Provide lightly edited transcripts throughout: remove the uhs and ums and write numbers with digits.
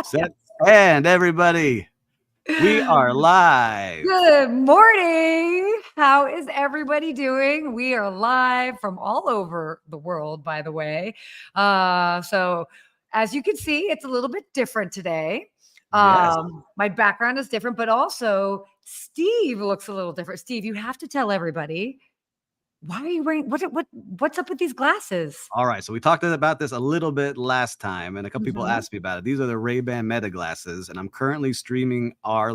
Set and everybody, we are live. Good morning. How is everybody doing? We are live from all over the world, by the way. So, as you can see, it's a little bit different today. Yes. My background is different, but also Steve looks a little different. Steve, you have to tell everybody, why are you wearing what's up with these glasses? All right. So we talked about this a little bit last time, and a couple people Mhm. asked me about it. These are the Ray-Ban Meta glasses, and I'm currently streaming our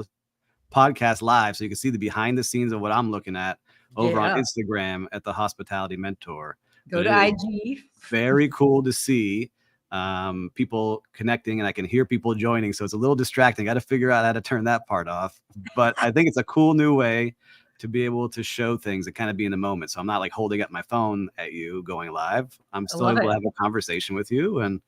podcast live, so you can see the behind the scenes of what I'm looking at over on Yeah. Instagram at the Hospitality Mentor. Go But to it is IG. very cool to see people connecting, and I can hear people joining. So it's a little distracting. Got to figure out how to turn that part off. But I think it's a cool new way to be able to show things and kind of be in the moment. So I'm not like holding up my phone at you going live. I'm I still love able to it. have a conversation with you. And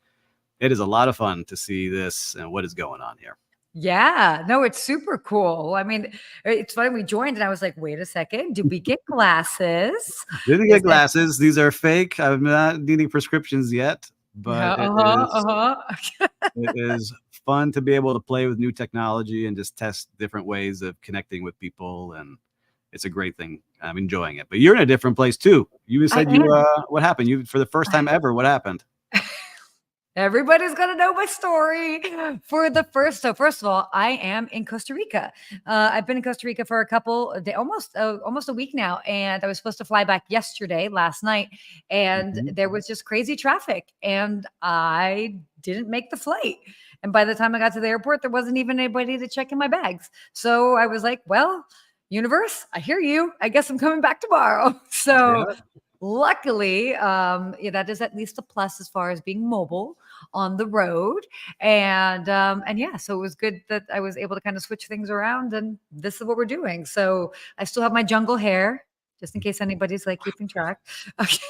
it is a lot of fun to see this and what is going on here. Yeah, no, it's super cool. I mean, it's funny. We joined, and I was like, "Wait a second, did we get glasses? Didn't Is get it?" glasses. These are fake. I'm not needing prescriptions yet, Yeah, but uh-huh. it is fun to be able to play with new technology and just test different ways of connecting with people. And it's a great thing. I'm enjoying it. But you're in a different place too. You I said you am. what happened? You for the first time ever, what happened? Everybody's gonna know my story for the first. So first of all, I am in Costa Rica. I've been in Costa Rica for a couple of days, almost a week now, and I was supposed to fly back yesterday, last night, and Mhm. there was just crazy traffic, and I didn't make the flight. And by the time I got to the airport, there wasn't even anybody to check in my bags. So I was like, "Well, universe, I hear you. I guess I'm coming back tomorrow." So Yeah. luckily, yeah, that is at least a plus as far as being mobile on the road. And yeah, so it was good that I was able to kind of switch things around, and this is what we're doing. So I still have my jungle hair, just in case anybody's like keeping track. Okay.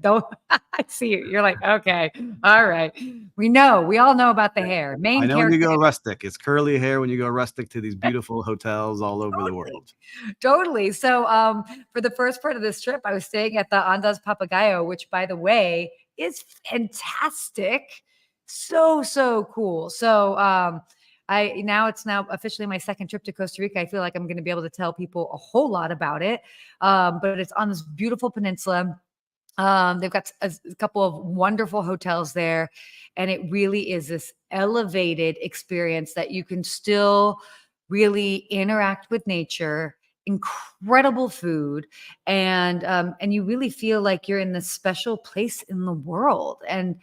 Don't I see you. You're like, okay, all right. We all know about the hair. I Main know when you character. go rustic, it's curly hair when you go rustic to these beautiful hotels all over the Totally. world. Totally. So, for the first part of this trip, I was staying at the Andas Papagayo, which, by the way, is fantastic. So cool. So, it's now officially my second trip to Costa Rica. I feel like I'm going to be able to tell people a whole lot about it. But it's on this beautiful peninsula. They've got a couple of wonderful hotels there, and it really is this elevated experience that you can still really interact with nature. Incredible food, and you really feel like you're in this special place in the world. And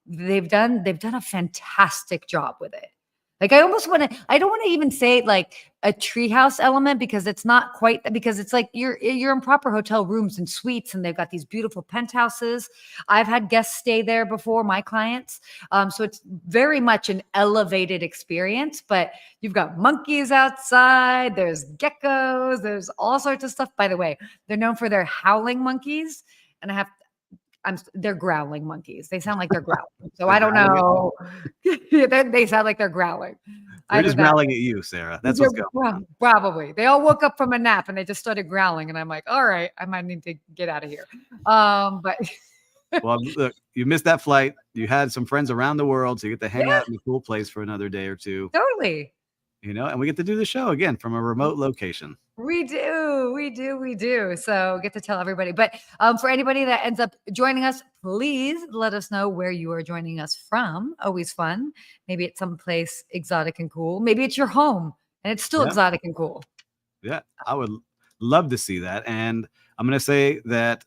they've done a fantastic job with it. Like I don't want to even say like a treehouse element, because it's not quite that, because it's like you're in proper hotel rooms and suites, and they've got these beautiful penthouses. I've had guests stay there before, my clients. So it's very much an elevated experience, but you've got monkeys outside, there's geckos, there's all sorts of stuff. By the way, they're known for their howling monkeys, and they're growling monkeys. They sound like they're growling. So They're I don't growling at know. They sound like they're growling. they're Either just that, growling at you, Sarah. That's yeah, what's going on. probably. They all woke up from a nap and they just started growling, and I'm like, all right, I might need to get out of here. But Well, look, you missed that flight. You had some friends around the world, so you get to hang yeah, out in a cool place for another day or two, totally. and we get to do the show again from a remote location. We do. So get to tell everybody. But for anybody that ends up joining us, please let us know where you are joining us from. Always fun. Maybe it's someplace exotic and cool. Maybe it's your home and it's still Yeah, exotic and cool. yeah, I would love to see that. And I'm going to say that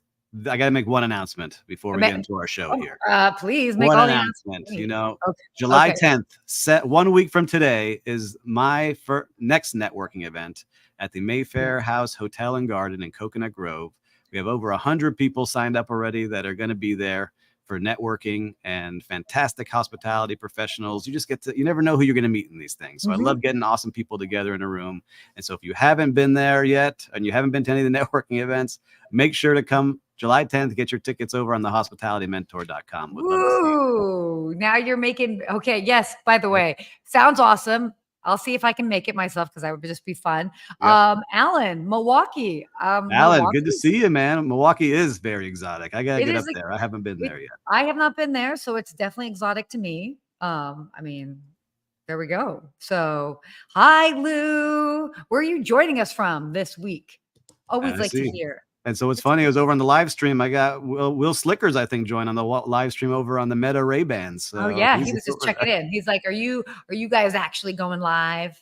I got to make one announcement before we get into our show here. Please make One all the announcements announcement. you need. July Okay. 10th, set 1 week from today, is my next networking event at the Mayfair House Hotel and Garden in Coconut Grove. We have over 100 people signed up already that are going to be there for networking and fantastic hospitality professionals. You never know who you're going to meet in these things. So I love getting awesome people together in a room. And so if you haven't been there yet and you haven't been to any of the networking events, make sure to come July 10th, get your tickets over on the hospitalitymentor.com. Would love to see you. Woo! Now you're making okay. Yes, by the way, sounds awesome. I'll see if I can make it myself, because that would just be fun. Yep. Alan, Milwaukee. Alan, good Milwaukee. to see you, man. Milwaukee is very exotic. I got to It get is up there. I haven't been it, there yet. I have not been there, so it's definitely exotic to me. I mean, there we go. So, hi, Lou. Where are you joining us from this week? Always I like to see. hear. And so what's It's funny good. is over on the live stream, I got Will Slickers, I think, join on the live stream over on the Meta Ray Bans. Oh So yeah, he's he was just over checking there. in. He's like, "Are you guys actually going live?"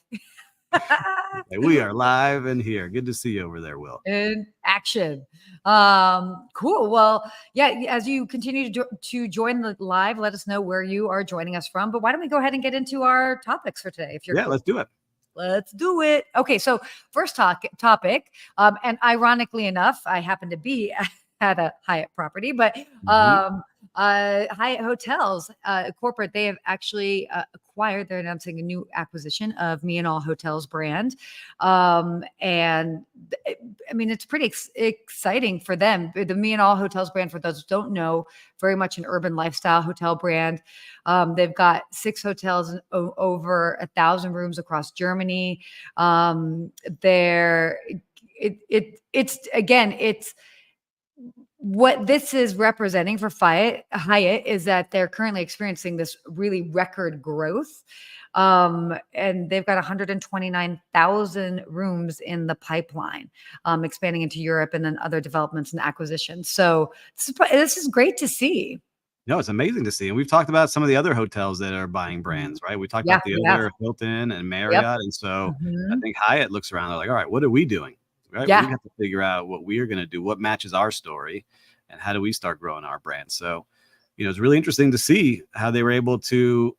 Like, we are live and here. Good to see you over there, Will. In action. Cool. Well, yeah, as you continue to join the live, let us know where you are joining us from. But why don't we go ahead and get into our topics for today, if you're Yeah, cool? let's do it. Let's do it. Okay, so first topic, and ironically enough, I happen to be at a Hyatt property, but Mhm. Hyatt Hotels corporate, they have actually acquired. They're announcing a new acquisition of Me and All Hotels brand, and I mean it's pretty exciting for them. The Me and All Hotels brand, for those who don't know, very much an urban lifestyle hotel brand. They've got 6 hotels and over 1,000 rooms across Germany. They're it's again, it's what this is representing for Hyatt is that they're currently experiencing this really record growth. And they've got 129,000 rooms in the pipeline, expanding into Europe and then other developments and acquisitions. So this is great to see. No, it's amazing to see. And we've talked about some of the other hotels that are buying Mhm. brands, right? We talked Yeah, about the we have. other Hilton and Yep. Marriott. And so I Mhm. think Hyatt looks around, they're like, all right, what are we doing? Right? We Yeah. have to figure out what we are going to do, what matches our story, and how do we start growing our brand. So, it's really interesting to see how they were able to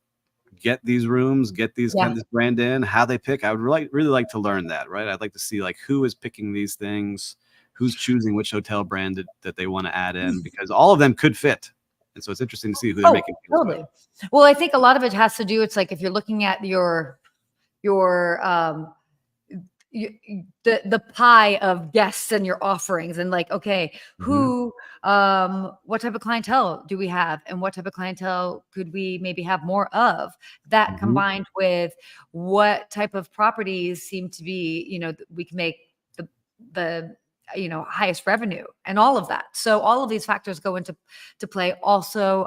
get these rooms, get these Yeah. kind of this brand in, how they pick. I would really like to learn that, right? I'd like to see like who is picking these things, who's choosing which hotel brand that they want to add in, because all of them could fit. And so it's interesting to see who they're Oh, making deals with. totally. Well, I think a lot of it has to do, it's like if you're looking at your the pie of guests and your offerings, and like, okay, Mhm, what type of clientele do we have, and what type of clientele could we maybe have more of, that mhm. combined with what type of properties seem to be, we can make the highest revenue and all of that. So all of these factors go into play. Also,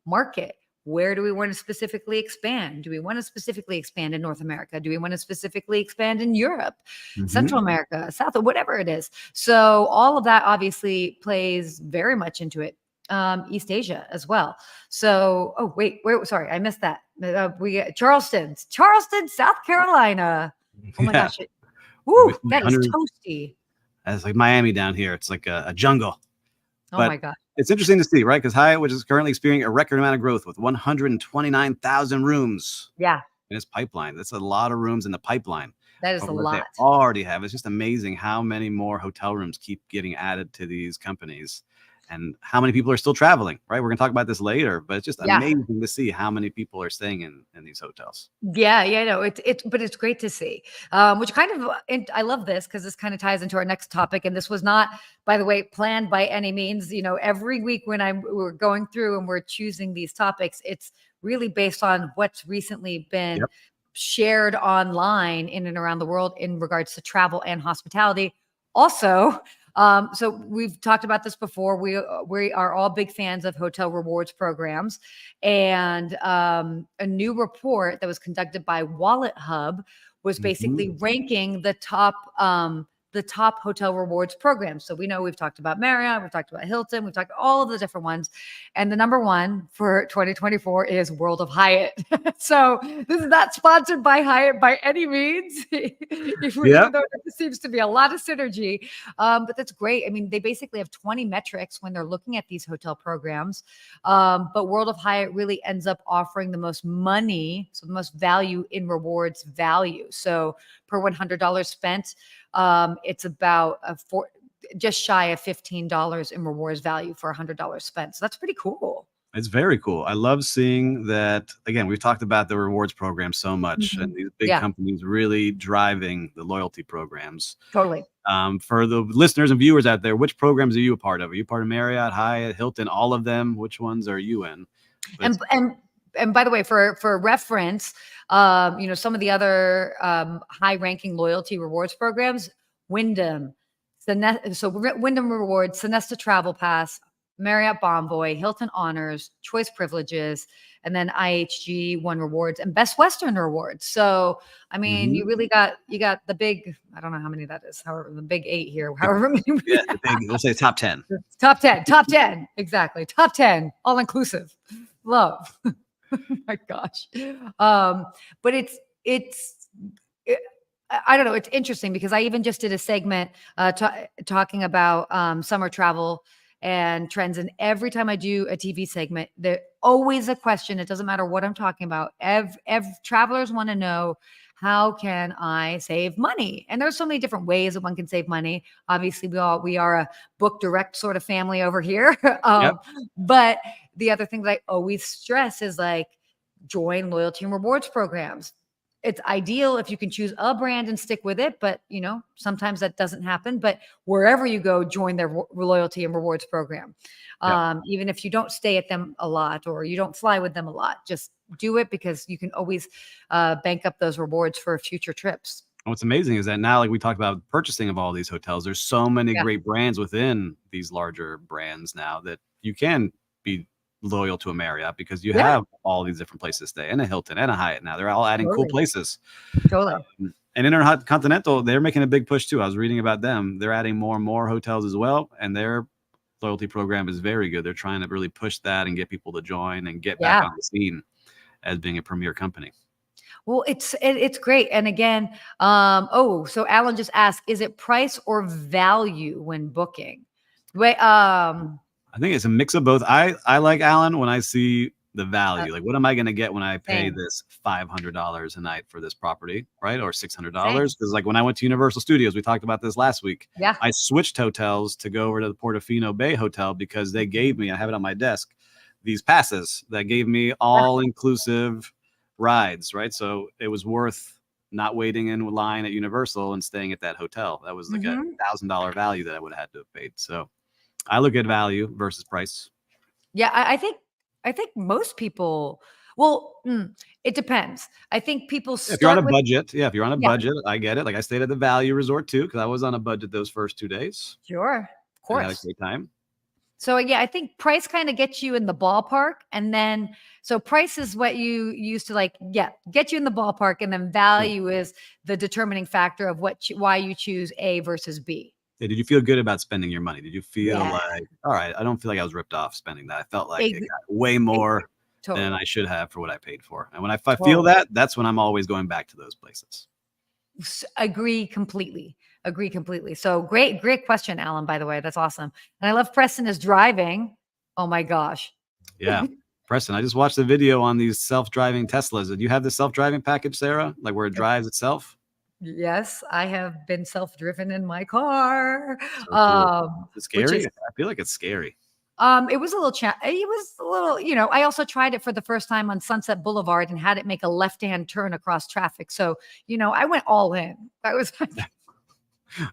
market. Where do we want to specifically expand? Do we want to specifically expand in North America? Do we want to specifically expand in Europe, Mhm. Central America, South, whatever it is? So all of that obviously plays very much into it. East Asia as well. So, oh wait, sorry, I missed that. We Charleston, South Carolina. Oh my Yeah. gosh, Yeah, we woo, see like that is hundreds. toasty. It's like Miami down here. It's like a jungle. Oh But my god. it's interesting to see, right? Because Hyatt, which is currently experiencing a record amount of growth with 129,000 rooms Yeah, in its pipeline. That's a lot of rooms in the pipeline that is of a what they lot. already have. It's just amazing how many more hotel rooms keep getting added to these companies and how many people are still traveling, right? We're going to talk about this later, but it's just Yeah. amazing to see how many people are staying in these hotels. Yeah, yeah, no, but it's great to see. Which kind of, and I love this because this kind of ties into our next topic. And this was not, by the way, planned by any means. Every week when we're going through and we're choosing these topics, it's really based on what's recently been Yep. shared online in and around the world in regards to travel and hospitality. Also, so we've talked about this before. We are all big fans of hotel rewards programs, and a new report that was conducted by Wallet Hub was Mhm. basically ranking the top hotel rewards programs. So we know we've talked about Marriott, we've talked about Hilton, we've talked all of the different ones, and the number one for 2024 is World of Hyatt. So this is not sponsored by Hyatt by any means, even Yep. though there seems to be a lot of synergy. But that's great. I mean, they basically have 20 metrics when they're looking at these hotel programs. But World of Hyatt really ends up offering the most money, so the most value in rewards value. So per $100 spent, it's about just shy of $15 in rewards value for $100 spent. So that's pretty cool. It's very cool. I love seeing that. Again, we've talked about the rewards program so much, and Mhm. these big Yeah, companies really driving the loyalty programs. totally. For the listeners and viewers out there, which programs are you a part of? Are you part of Marriott, Hyatt, Hilton, all of them? Which ones are you in? But And by the way, for reference, some of the other high ranking loyalty rewards programs, Wyndham, Wyndham Rewards, Sonesta Travel Pass, Marriott Bonvoy, Hilton Honors, Choice Privileges, and then IHG One Rewards and Best Western Rewards. So, I mean, Mhm. you got the big, I don't know how many that is, however, the big 8 here, however many we Yeah, the big, we'll say top 10. have. Top 10, exactly. Top 10, all inclusive. Love. Oh my gosh. Um, but it, I don't know. It's interesting because I even just did a segment talking about summer travel and trends. And every time I do a TV segment, there's always a question. It doesn't matter what I'm talking about. Travelers want to know, how can I save money? And there's so many different ways that one can save money. Obviously, we are a book direct sort of family over here. Yep. But the other thing that I always stress is like, join loyalty and rewards programs. It's ideal if you can choose a brand and stick with it, but sometimes that doesn't happen. But wherever you go, join their loyalty and rewards program. Yep. Even if you don't stay at them a lot or you don't fly with them a lot, just do it because you can always bank up those rewards for future trips. What's amazing is that now, like we talked about purchasing of all these hotels, there's so many Yeah. great brands within these larger brands now that you can be loyal to a Marriott because you Yeah. have all these different places to stay, and a Hilton and a Hyatt now. They're all adding cool Totally. places. Totally. And Intercontinental, they're making a big push too. I was reading about them. They're adding more and more hotels as well, and their loyalty program is very good. They're trying to really push that and get people to join and get back Yeah. on the scene as being a premier company. Well, it's great. And again, so Alan just asked, is it price or value when booking? Wait, I think it's a mix of both. I like Alan when I see the value. Like, what am I going to get when I pay same, this $500 a night for this property, right? Or same. $600? Because like when I went to Universal Studios, we talked about this last week. Yeah. I switched hotels to go over to the Portofino Bay Hotel because they gave me, I have it on my desk, these passes that gave me all inclusive rides, right? So it was worth not waiting in line at Universal and staying at that hotel. That was like a $1,000 value that I would have had to have paid. So I look at value versus price. Yeah, I think most people. Well, it depends. I think people If you're on a start with budget, if you're on a yeah, budget, I get it. Like I stayed at the Value Resort too because I was on a budget those first 2 days sure, of and had a course. great time. So yeah, I think price kind of gets you in the ballpark, and then so price is what you use to get you in the ballpark, and then value is the determining factor of why you choose A versus B. Hey, did you feel good about spending your money? Did you feel Yeah, like, all right, I don't feel like I was ripped off spending that. I felt like it ex- got way more than totally, I should have for what I paid for. And when I feel totally. that, that's when I'm always going back to those places. Agree completely. Agree completely. So great question, Alan, by the way. That's awesome. And I love Preston is driving. Oh my gosh. Yeah. Preston, I just watched the video on these self-driving Teslas. Did you have the self-driving package, Sarah? Like where it drives itself? Yes, I have been self-driven in my car. So cool. It's Which scary. is I feel like it's scary. it was a little it was a little, I also tried it for the first time on Sunset Boulevard and had it make a left-hand turn across traffic. So, I went all in. I was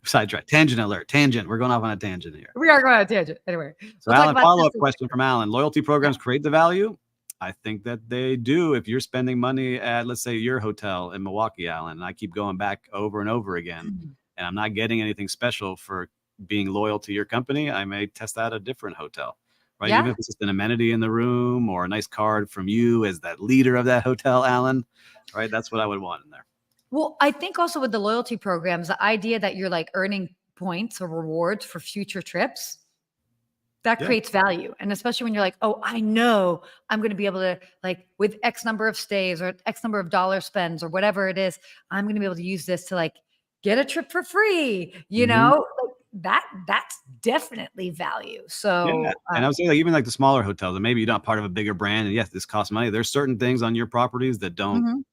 Sidetrack. Tangent alert. Tangent. We're going off on a tangent here. we are going on a tangent. Anyway. So, We'll talk Alan, about follow-up this. question from Alan. Loyalty programs create the value? I think that they do. If you're spending money at, let's say, your hotel in Milwaukee, Alan, and I keep going back over and over again, and I'm not getting anything special for being loyal to your company, I may test out a different hotel, right? Yeah. Even if it's just an amenity in the room or a nice card from you as that leader of that hotel, Alan, right? That's what I would want in there. Well, I think also with the loyalty programs, the idea that you're like earning points or rewards for future trips, that Yeah. creates value. And especially when you're like, oh, I know I'm going to be able to, like, with X number of stays or X number of dollar spends or whatever it is, I'm going to be able to use this to like get a trip for free, like that's definitely value. So Yeah. And I would say like even like the smaller hotels, and maybe you're not part of a bigger brand, and yes, this costs money. There's certain things on your properties that don't mhm,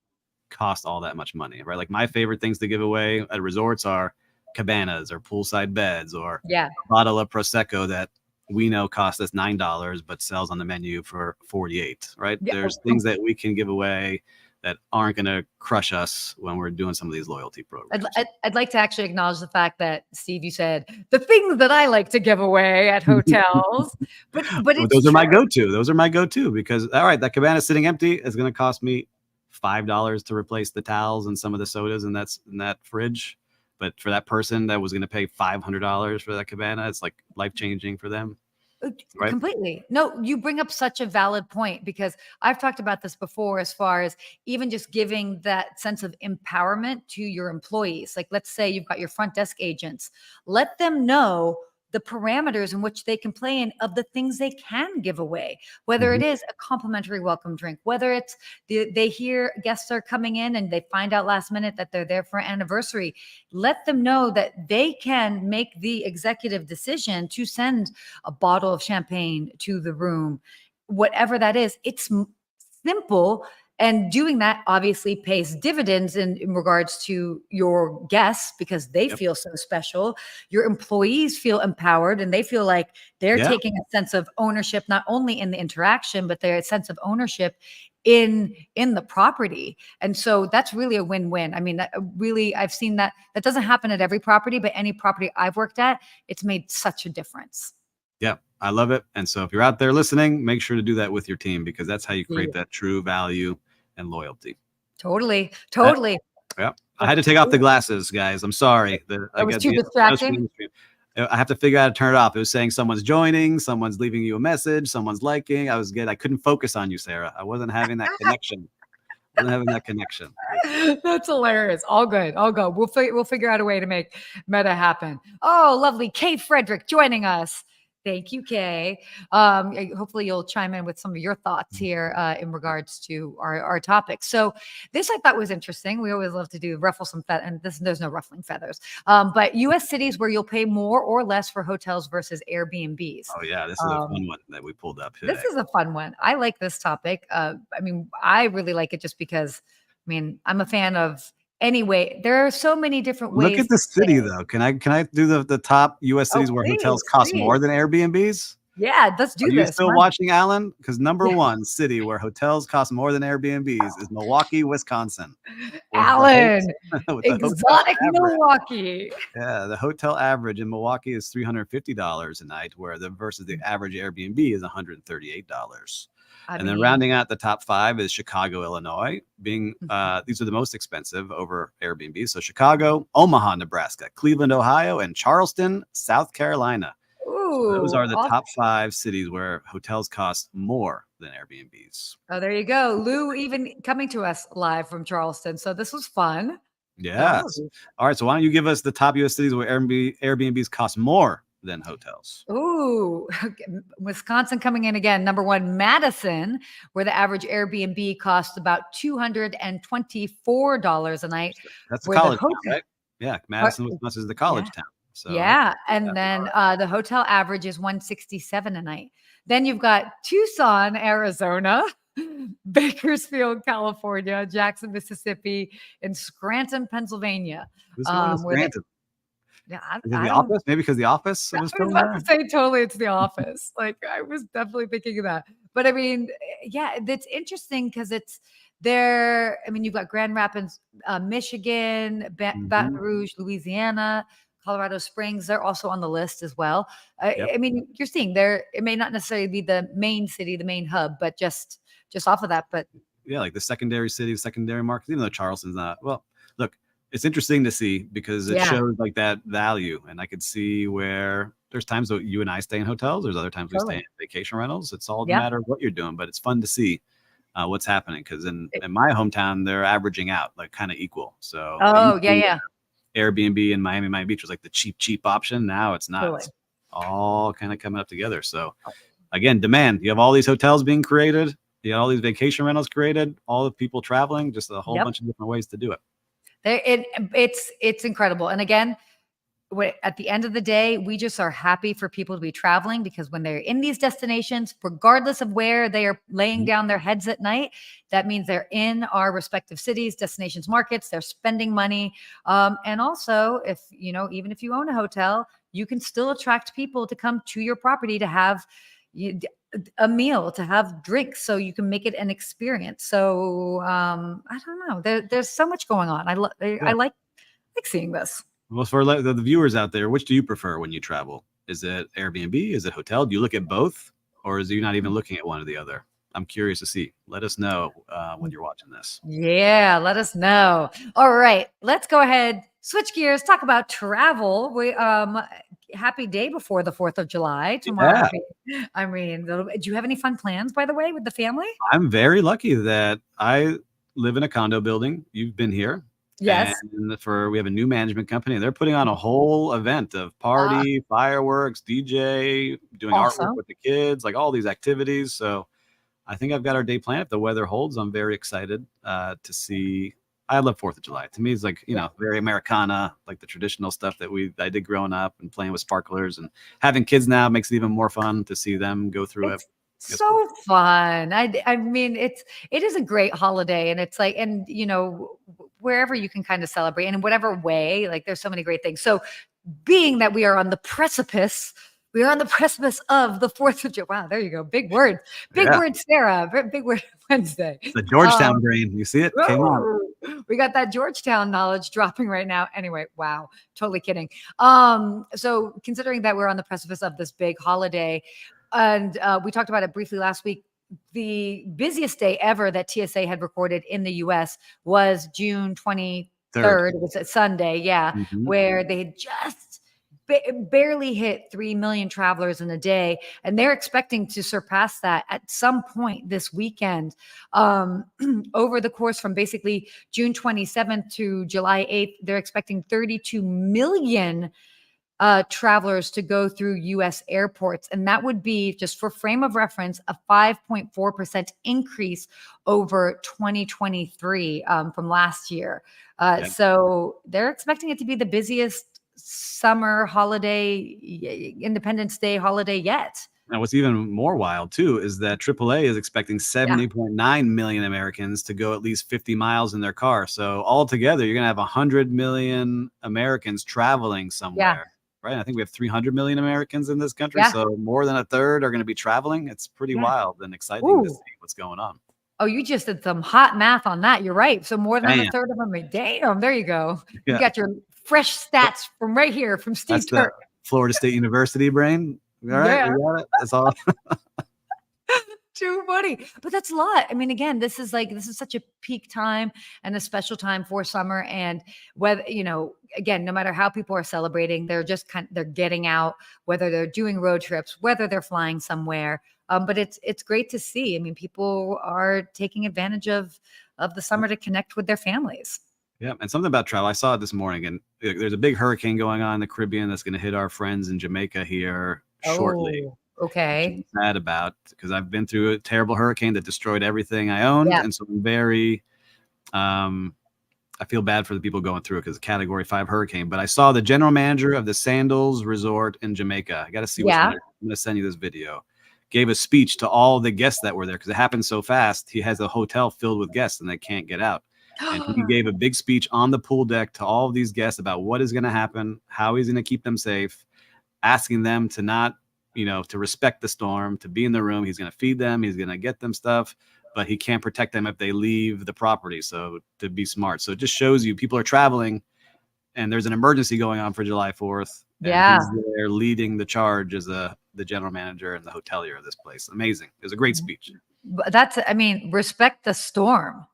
cost all that much money, right? Like my favorite things to give away at resorts are cabanas or poolside beds or yeah, a bottle of Prosecco that we know costs us $9 but sells on the menu for 48, right? yeah. There's things that we can give away that aren't going to crush us when we're doing some of these loyalty programs. I'd like to actually acknowledge the fact that Steve, you said the things that I like to give away at hotels, but it's Those are my true. go-to. Those are my go-to because all right, that cabana sitting empty is going to cost me $5 to replace the towels and some of the sodas in that fridge. But for that person that was going to pay $500 for that cabana, it's like life-changing for them. right? Completely. No, you bring up such a valid point because I've talked about this before as far as even just giving that sense of empowerment to your employees. Like, let's say you've got your front desk agents, let them know the parameters in which they can play in of the things they can give away, whether Mhm. it is a complimentary welcome drink, whether it's they hear guests are coming in and they find out last minute that they're there for an anniversary. Let them know that they can make the executive decision to send a bottle of champagne to the room, whatever that is. It's simple. And doing that obviously pays dividends in regards to your guests because they Yep. feel so special. Your employees feel empowered and they feel like they're Yeah. taking a sense of ownership, not only in the interaction, but their sense of ownership in the property. And so that's really a win-win. I mean, really, I've seen that doesn't happen at every property, but any property I've worked at, it's made such a difference. Yeah, I love it. And so if you're out there listening, make sure to do that with your team because that's how you create Yeah. that true value and loyalty. Totally. Uh, Totally. yeah, I Oh, had to take off the glasses, guys. I'm sorry. I that was got too the no distracting. screen stream. I have to figure out how to turn it off. It was saying someone's joining, someone's leaving you a message, someone's liking. I couldn't focus on you, Sarah. I wasn't having that connection. Wasn't having that connection. That's hilarious. All good. All good. We'll figure out a way to make Meta happen. Oh, lovely. Kay Frederick joining us. Thank you, Kay. Hopefully you'll chime in with some of your thoughts here in regards to our topic. So this I thought was interesting. We always love to do ruffle some feathers, and there's no ruffling feathers. But U.S. cities where you'll pay more or less for hotels versus Airbnbs. Oh yeah, this is a Um, fun one that we pulled up this today. is a fun one. I like this topic. I mean, I really like it just because, I mean, I'm a fan of anyway. There are so many different Look ways at to the city stay. though. Can I do the top US Oh, cities where hotels please, cost more please. than Airbnbs? Yeah, let's Are do you this. still Run. watching, Alan? Because number Yeah. one city where hotels cost more than Airbnbs is Milwaukee, Wisconsin, with Alan, with the hotel exotic average. Milwaukee. Yeah, the hotel average in Milwaukee is $350 a night, where versus the average Airbnb is $138. I And then mean, rounding out the top five is Chicago, Illinois, being mhm. these are the most expensive over Airbnb. So Chicago, Omaha, Nebraska, Cleveland, Ohio, and Charleston, South Carolina. So those Ooh, are the top five cities where hotels cost more than Airbnbs. oh, there you go. Lou even coming to us live from Charleston. So this was fun. Oh, Yes. All right. So why don't you give us the top U.S. cities where Airbnbs cost more than hotels? ooh, Wisconsin coming in again. Number one, Madison, where the average Airbnb costs about $224 a night, That's a where the college town, hotel, right? Yeah, uh, Madison, Wisconsin is the yeah, college town. So yeah, yeah, and all then right. the hotel average is 167 a night. Then you've got Tucson, Arizona, Bakersfield, California, Jackson, Mississippi, and Scranton, Pennsylvania. Who's going to Where they, Scranton? yeah, Is it I The don't. Office? Maybe because The Office I was was filmed about there. to say totally it's The Office. Like, I was definitely thinking of that. But I mean, yeah, that's interesting because it's there. I mean, you've got Grand Rapids, Michigan, Baton Mhm. Rouge, Louisiana, Colorado Springs. They're also on the list as well. Yep. I mean, you're seeing there. It may not necessarily be the main city, the main hub, but just off of that. But Yeah, like the secondary cities, secondary markets, even though Charleston's not. Well, look, it's interesting to see because it yeah, shows like that value. And I could see where there's times that you and I stay in hotels, there's other times we stay in totally. vacation rentals. It's all a Yeah. matter of what you're doing, but it's fun to see what's happening because It- in my hometown, they're averaging out like kind of equal. So it used oh, to yeah, be yeah, Airbnb in Miami Beach was like the cheap option. Now it's not. totally. It's all kind of coming up together. So again, demand. You have all these hotels being created. You have all these vacation rentals created. All the people traveling. Just a whole Yep. bunch of different ways to do it. It's incredible. And again, at the end of the day, we just are happy for people to be traveling because when they're in these destinations, regardless of where they are laying Mhm. down their heads at night, that means they're in our respective cities, destinations, markets, they're spending money. And also, if you know, even if you own a hotel, you can still attract people to come to your property to have a meal, to have drinks, so you can make it an experience. So I don't know. There's so much going on. Yeah. I like seeing this. Well, for the viewers out there, which do you prefer when you travel? Is it Airbnb? Is it hotel? Do you look at both, or is you not even looking at one or the other? I'm curious to see. Let us know when you're watching this. Yeah, let us know. All right, let's go ahead, switch gears, talk about travel. happy day before the 4th of July tomorrow. Yeah, I mean, do you have any fun plans, by the way, with the family? I'm very lucky that I live in a condo building. You've been here. And Yes. we have a new management company, and they're putting on a whole event of Uh, party, fireworks, DJ, doing artwork awesome. with the kids, like all these activities. So I think I've got our day planned. If the weather holds, I'm very excited to see. I love 4th of July. To me, it's like, Yeah. very Americana, like the traditional stuff that I did growing up and playing with sparklers, and having kids now makes it even more fun to see them go through it. It's It's cool. so fun. I mean, it is a great holiday, and it's like, and wherever you can kind of celebrate, and in whatever way, like there's so many great things. So, being that we are on the precipice of the 4th of July. Wow, there you go. Big Yeah. word, Sarah. Big word Wednesday. The Georgetown Um, brain. You see it? Came on. Woo! We got that Georgetown knowledge dropping right now. Anyway, wow, totally kidding. So considering that we're on the precipice of this big holiday, and we talked about it briefly last week, the busiest day ever that TSA had recorded in the US was June 23rd. Third. It was a Sunday, yeah, Mhm. where they had just barely hit 3 million travelers in a day, and they're expecting to surpass that at some point this weekend. Over the course from basically June 27th to July 8th, they're expecting 32 million travelers to go through US airports. And that would be, just for frame of reference, a 5.4% increase over 2023 from last year. Yeah. So they're expecting it to be the busiest summer holiday, Independence Day holiday yet. And what's even more wild too is that AAA is expecting Yeah. 70.9 million Americans to go at least 50 miles in their car. So altogether, you're gonna have 100 million Americans traveling Yeah. somewhere, right? I think we have 300 million Americans in this country, Yeah. so more than a third are gonna be traveling. It's pretty Yeah. wild and exciting to Ooh. see what's going on. Oh, you just did some hot math on that. You're right. So more than a Bam. third of them. Damn, there you go. You Yeah, got your fresh stats from right here from that's Steve the Turk. Florida State University brain. All right, Yeah. we got it. That's all. Too funny. But that's a lot. I mean, again, this is such a peak time and a special time for summer. And whether, again, no matter how people are celebrating, they're getting out, whether they're doing road trips, whether they're flying somewhere. But it's great to see. I mean, people are taking advantage of the summer to connect with their families. Yeah, and something about travel. I saw it this morning, and there's a big hurricane going on in the Caribbean that's going to hit our friends in Jamaica here shortly, Oh, which I'm okay. sad about because I've been through a terrible hurricane that destroyed everything I owned, Yeah. and so I'm very, I feel bad for the people going through it because it's a Category 5 hurricane. But I saw the general manager of the Sandals Resort in Jamaica. I got to see which Yeah. one. I'm going to send you this video. Gave a speech to all the guests that were there because it happened so fast. He has a hotel filled with guests and they can't get out. And he gave a big speech on the pool deck to all of these guests about what is going to happen, how he's going to keep them safe, asking them to not, to respect the storm, to be in the room. He's going to feed them. He's going to get them stuff, but he can't protect them if they leave the property. So to be smart. So it just shows you people are traveling and there's an emergency going on for July 4th. And Yeah. he's there leading the charge as the general manager and the hotelier of this place. Amazing. It was a great speech. But respect the storm.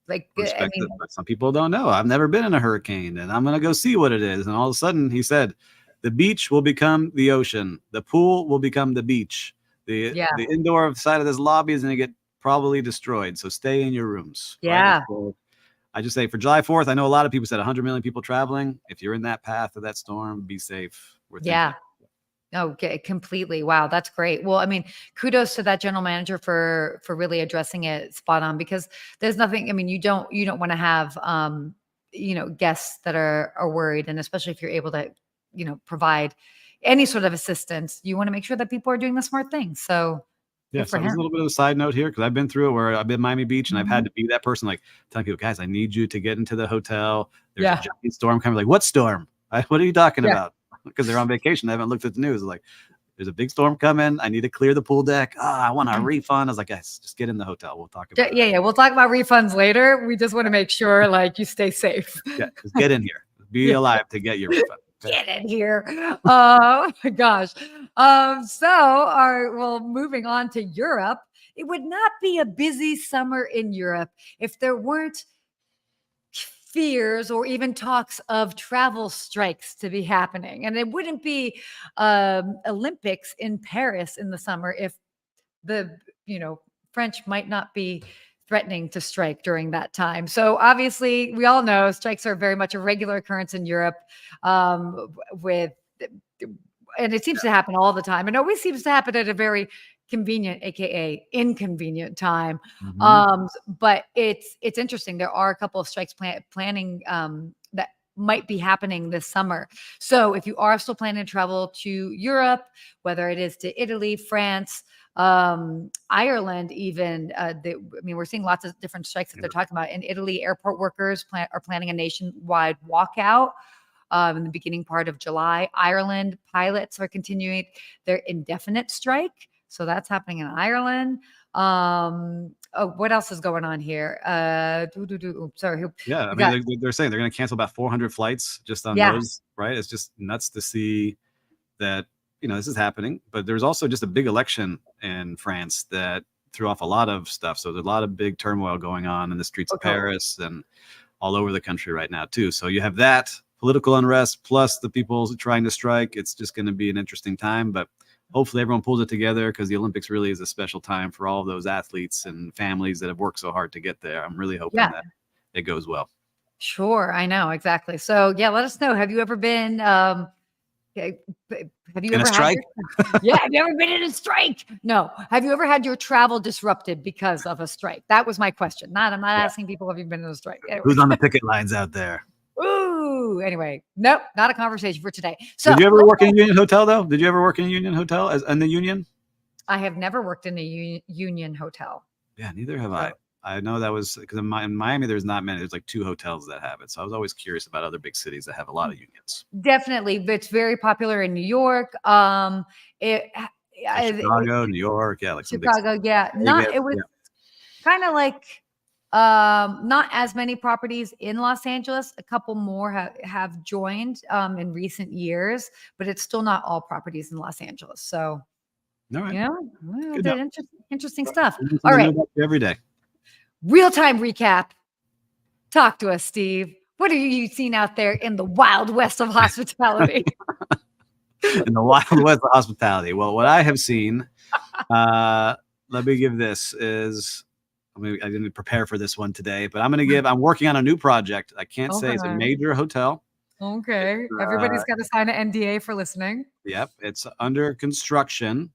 Like, I Respect mean, it, but some people don't know. I've never been in a hurricane, and I'm gonna go see what it is. And all of a sudden, he said, "The beach will become the ocean. The pool will become the beach. yeah. The indoor side of this lobby is gonna get probably destroyed. So stay in your rooms." Right? Yeah. So I just say for July 4th, I know a lot of people said 100 million people traveling. If you're in that path of that storm, be safe. We're thinking. Yeah. Okay, completely. Wow, that's great. Well, I mean, kudos to that general manager for really addressing it spot on, because there's nothing, I mean, you don't want to have guests that are worried, and especially if you're able to, provide any sort of assistance, you want to make sure that people are doing the smart things. So Yeah, good so for there's a him. little bit of a side note here because I've been through it where I've been Miami Beach and I've had Mhm. to be that person, like telling people, guys, I need you to get into the hotel. There's Yeah. a giant storm coming. Like, what storm? What are you talking Yeah. about? Because they're on vacation. They haven't looked at the news. Like, there's a big storm coming. I need to clear the pool deck. Oh, I want a refund. I was like, guys, just get in the hotel. We'll talk about it. Yeah, we'll talk about refunds later. We just want to make sure like you stay safe. Yeah, just get in here. Be Yeah. alive to get your refund. Okay? Get in here. Oh my gosh. Moving on to Europe. It would not be a busy summer in Europe if there weren't fears or even talks of travel strikes to be happening. And it wouldn't be Olympics in Paris in the summer if the, French might not be threatening to strike during that time. So obviously, we all know strikes are very much a regular occurrence in Europe, with, and it seems to happen all the time. And it always seems to happen at a very convenient, aka inconvenient time. But it's interesting. There are a couple of strikes planning that might be happening this summer. So if you are still planning to travel to Europe, whether it is to Italy, France, Ireland, even, we're seeing lots of different strikes that they're talking about. In Italy, airport workers are planning a nationwide walkout in the beginning part of July. Ireland pilots are continuing their indefinite strike. So that's happening in Ireland. What else is going on here? Sorry. Yeah, I mean, they're saying they're going to cancel about 400 flights just on those, right? It's just nuts to see that, this is happening. But there's also just a big election in France that threw off a lot of stuff. So there's a lot of big turmoil going on in the streets of Paris and all over the country right now, too. So you have that political unrest plus the people trying to strike. It's just going to be an interesting time. But hopefully everyone pulls it together, because the Olympics really is a special time for all of those athletes and families that have worked so hard to get there. I'm really hoping that it goes well. Sure. I know. Exactly. So yeah, let us know. Have you ever been, have you in ever a strike? Have you ever been in a strike? No. Have you ever had your travel disrupted because of a strike? That was my question. I'm not asking people, have you been in a strike? Anyway. Who's on the picket lines out there? Ooh, anyway, nope, not a conversation for today. So, did you ever work in a union hotel, though? Did you ever work in a union hotel in the union? I have never worked in a union hotel. Yeah, neither have I. I know that was because in Miami, there's not many. There's like 2 hotels that have it. So I was always curious about other big cities that have a lot of unions. Definitely. It's very popular in New York. Chicago, New York. Yeah, like Chicago. It was kind of like not as many properties in Los Angeles. A couple more have joined in recent years, but it's still not all properties in Los Angeles. So, interesting stuff. All right. Every day. Real-time recap. Talk to us, Steve. What have you seen out there in the Wild West of hospitality? In the Wild West of hospitality. Well, what I have seen, let me give this is, I didn't prepare for this one today, but I'm working on a new project. I can't say it's a major hotel. Okay. Everybody's got to sign an NDA for listening. Yep. It's under construction,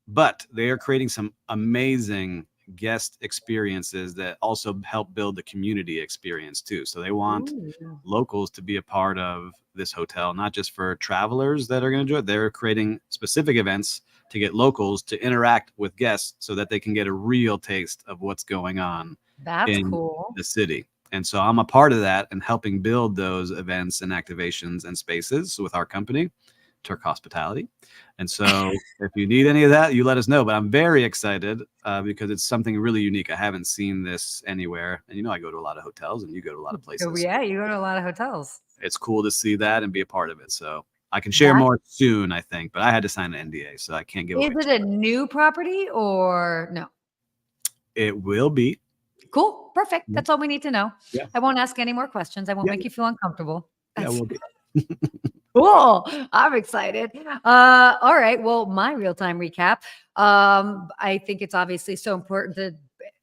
but they are creating some amazing guest experiences that also help build the community experience too. So they want locals to be a part of this hotel, not just for travelers that are going to do it. They're creating specific events to get locals to interact with guests so that they can get a real taste of what's going on in the city. And so I'm a part of that and helping build those events and activations and spaces with our company, Turk Hospitality. And so if you need any of that, you let us know. But I'm very excited because it's something really unique. I haven't seen this anywhere. And I go to a lot of hotels and you go to a lot of places. Oh, yeah, you go to a lot of hotels. It's cool to see that and be a part of it. So I can share more soon, I think. But I had to sign an NDA, so I can't give away. Is it a new property or no? It will be. Cool. Perfect. That's all we need to know. Yeah. I won't ask any more questions. I won't make you feel uncomfortable. Yeah, we'll be. Cool. I'm excited. All right. Well, my real-time recap. I think it's obviously so important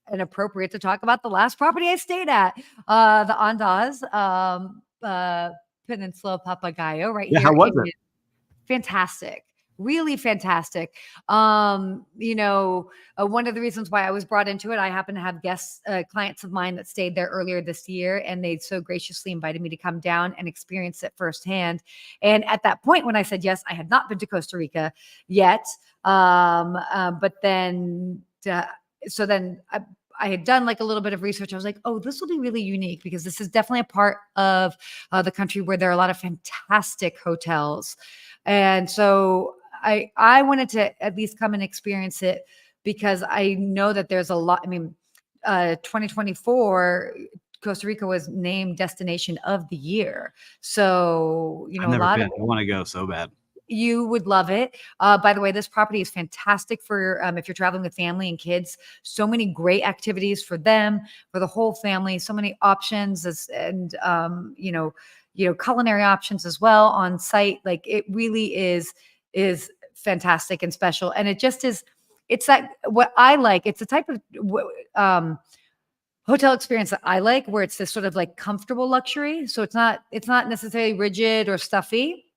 and appropriate to talk about the last property I stayed at, the Andaz Peninsula Papagayo right here. How was it? Fantastic. Really fantastic. One of the reasons why I was brought into it, I happen to have clients of mine that stayed there earlier this year, and they so graciously invited me to come down and experience it firsthand. And at that point, when I said yes, I had not been to Costa Rica yet. But then, I had done like a little bit of research. I was like, oh, this will be really unique because this is definitely a part of the country where there are a lot of fantastic hotels. And so I wanted to at least come and experience it because I know that there's a lot. 2024, Costa Rica was named Destination of the Year. So, I want to go so bad. You would love it. By the way, this property is fantastic for if you're traveling with family and kids. So many great activities for them, for the whole family. So many options, and culinary options as well on site. Like it really is fantastic and special, and it just is. It's that what I like. It's the type of hotel experience that I like, where it's this sort of like comfortable luxury. So it's not necessarily rigid or stuffy,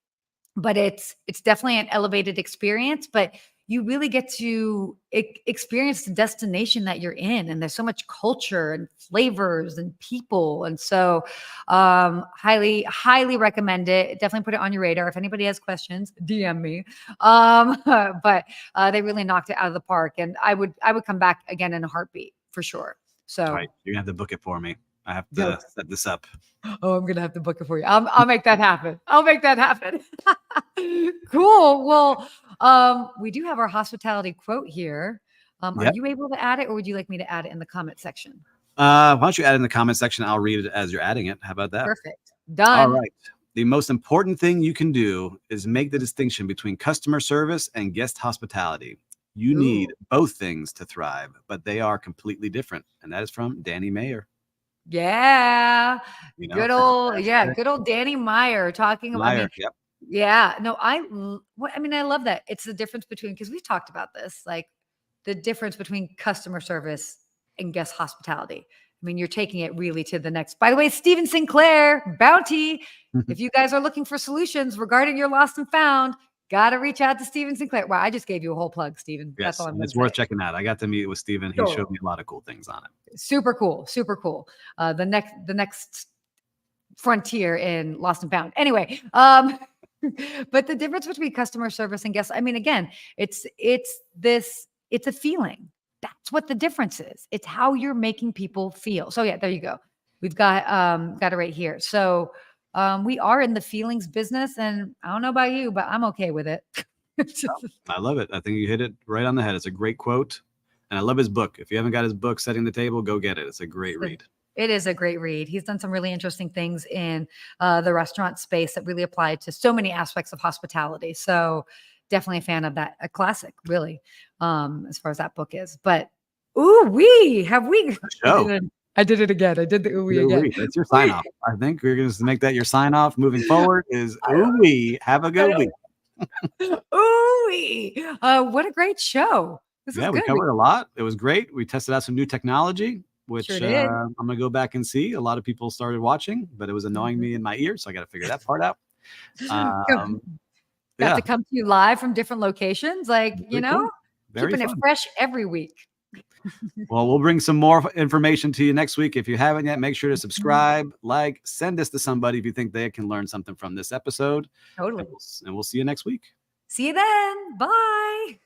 but it's definitely an elevated experience. But you really get to experience the destination that you're in, and there's so much culture and flavors and people, and so highly recommend it. Definitely put it on your radar. If anybody has questions, DM me. But they really knocked it out of the park, and I would come back again in a heartbeat for sure. So All right, you're gonna have to book it for me. I have to set this up. oh, I'm gonna have to book it for you. I'll make that happen. I'll make that happen. Cool. Well, we do have our hospitality quote here. Are Yep. you able to add it, or would you like me to add it in the comment section? Why don't you add it in the comment section? I'll read it as you're adding it. How about that? Perfect. All Done. right. The most important thing you can do is make the distinction between customer service and guest hospitality. You need Ooh. both things to thrive, but they are completely different. And that is from Danny Mayer. Yeah. You know, Good old Danny Meyer talking about, Meyer. Yep. yeah, no, I love that. It's the difference between, because we've talked about this, like the difference between customer service and guest hospitality. I mean, you're taking it really to the next. By the way, Stephen Sinclair, Bounty, if you guys are looking for solutions regarding your lost and found, got to reach out to Stephen Sinclair. Wow, I just gave you a whole plug, Stephen. That's Yes, all I'm and going it's to worth say. checking out. I got to meet with Steven. He showed me a lot of cool things on it. Super cool. Super cool. The next frontier in lost and found. Anyway, but the difference between customer service and guests, I mean, again, it's a feeling. That's what the difference is. It's how you're making people feel. So yeah, there you go. We've got it right here. So we are in the feelings business, and I don't know about you, but I'm okay with it. I love it. I think you hit it right on the head. It's a great quote. And I love his book. If you haven't got his book, Setting the Table, go get it. It's a great read. It is a great read. He's done some really interesting things in the restaurant space that really apply to so many aspects of hospitality. So definitely a fan of that. A classic, really, as far as that book is. But have we? I did it again. I did the ooh again. That's your sign off. I think we're going to make that your sign off moving forward. Is ooh have a good week. What a great show. This Yeah, is we good. covered a lot. It was great. We tested out some new technology, which Sure did. I'm going to go back and see. A lot of people started watching, but it was annoying me in my ear, so I got to figure that part out. Got to come to you live from different locations, like, cool. Keeping it fresh every week. Well, we'll bring some more information to you next week. If you haven't yet, make sure to subscribe, like, send this to somebody if you think they can learn something from this episode. Totally. And we'll see you next week. See you then. Bye.